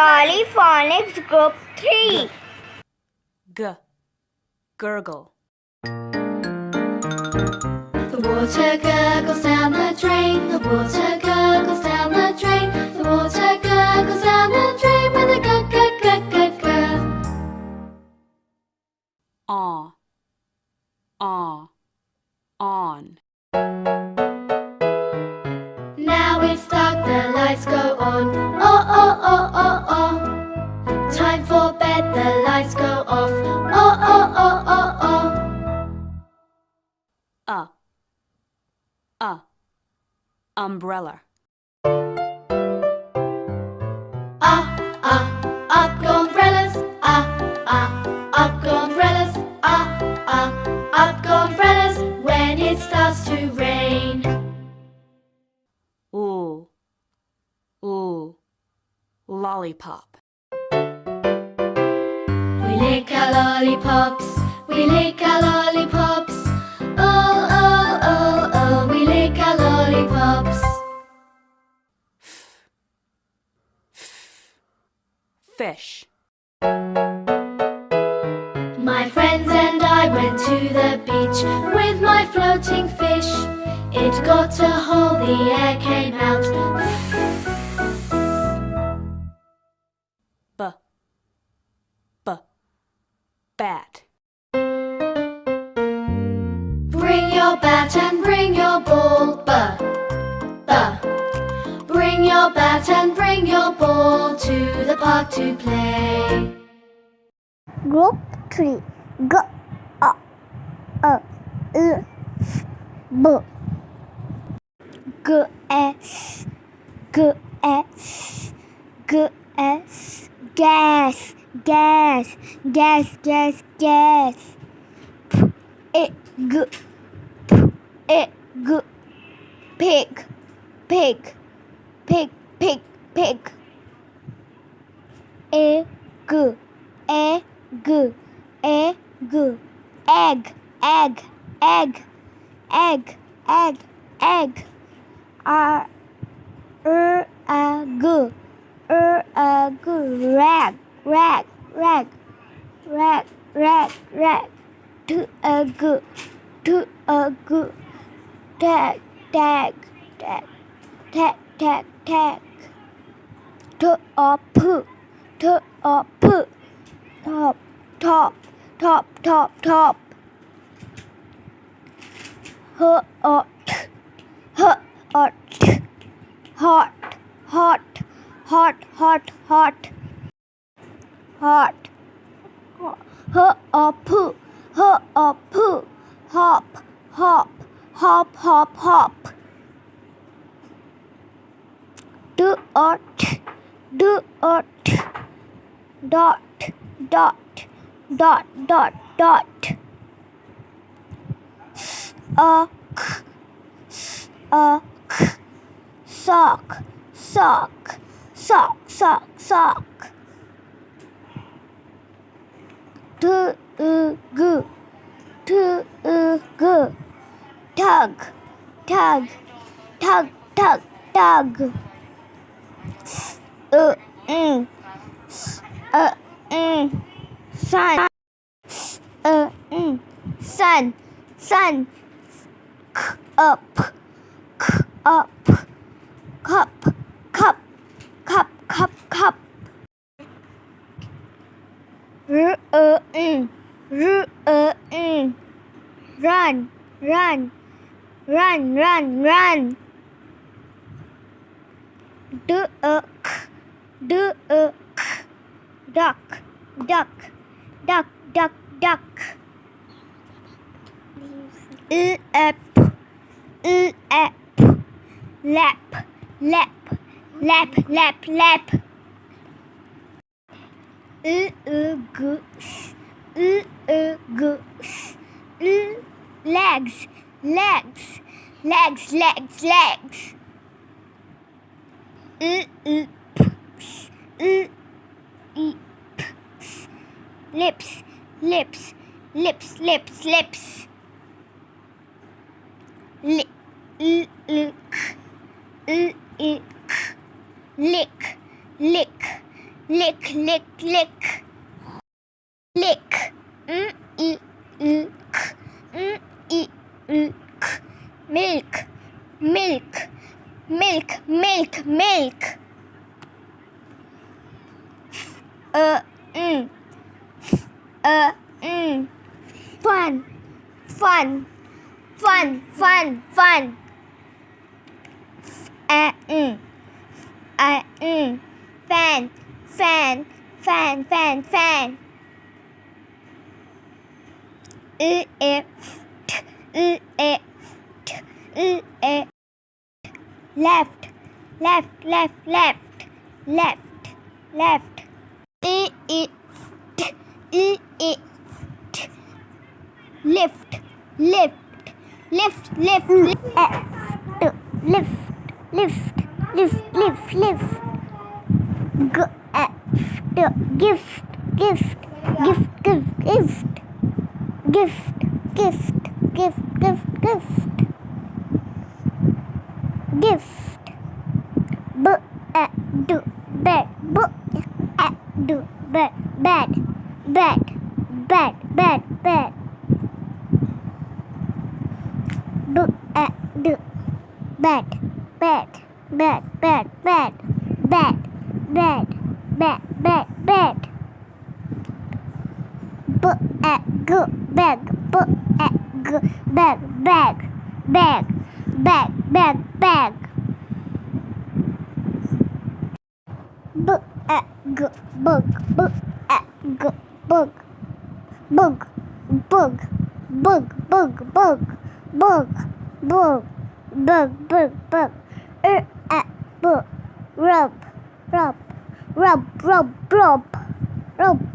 Jolly Phonics Group 3. Gurgle. The water gurgles down the drain. The water gurgles down the drain. The water gurgles down the drain with a gurg, gurg, gurg, gurg, gurg. On. Now it's dark, the lights go on. Oh, oh, oh, oh, oh. Time for bed, the lights go off. Oh, oh, oh, oh, oh. Umbrella. Up go umbrellas. Up go umbrellas. Up go umbrellas when it starts to rain. Ooh. Lollipop. We lick our lollipops. We lick our lollipops. Oh, oh, oh, oh. We lick our lollipops. Fish. My friends and I went to the beach with my floating fish. It got a hole, the air came out. Bat. Bring your bat and bring your ball. Bring your bat and bring your ball to the park to play. Group 3. G, A, L, B. G, S, G, S, G, S. Gas, gas, gas, gas, gas. P, G, P, G. Pig, pig, pig, pig, pig. E, G, E, G, E, G. Egg, egg, egg, egg, egg, egg. R, A, G, a, G. Rag, rag, rag, rag, rag, rag. T, a, G, T, a, G. Tag, tag, tag, tag, tag, tag. T, a, P, T, a, P. Top, top, top, top, top. H, a, T, H, a, T. Hot, hot, hot, hot, hot. Hot. H, a, P, H, a, P. Hop, hop, hop, hop, hop. D, a, T, D, a, T. Dot, dot, dot, dot, dot. S, a, K, S, a, K. Sock, sock, sock, sock, sock. T, G, T, G. Tug, tug, tug, tug, tug. S, N, S, N. Sun, S, N. Sun, sun. K, up, K, up. Cup, cup, cup, cup, cup. R, N, R, N. Run, run, run, run, run. D, K, D, K. Duck, duck, duck, duck, duck. L, P, lap, lap, lap, lap, lap. G, G, legs, legs, legs, legs, legs. Lips, lips, lips, lips, lips. Lick, lick, lick, lick, lick, lick, I, k, I, k, milk, milk, milk, milk, milk, n, fun, fun, fun, fun, fun, fan, fan, fan, fan, fan, fan, left, left, left, left, left, left, lift, lift, lift, lift, lift, lift, lift, lift, lift, gift, gift, gift, gift, gift, gift, gift, gift, gift, gift, bed, bed, bed, bed, bed, bed, bed, bed, bed, bed, bed, bed, bed, bed, bed, bed, bed, bed, bag, bag, bag, bag, bag, bag, bag, bug, bug, bug, bug, bug, bug, bug, bug, bug, bug, bug, bug, bug, bug, bug, rub, rub, rub, rub, rub, rub,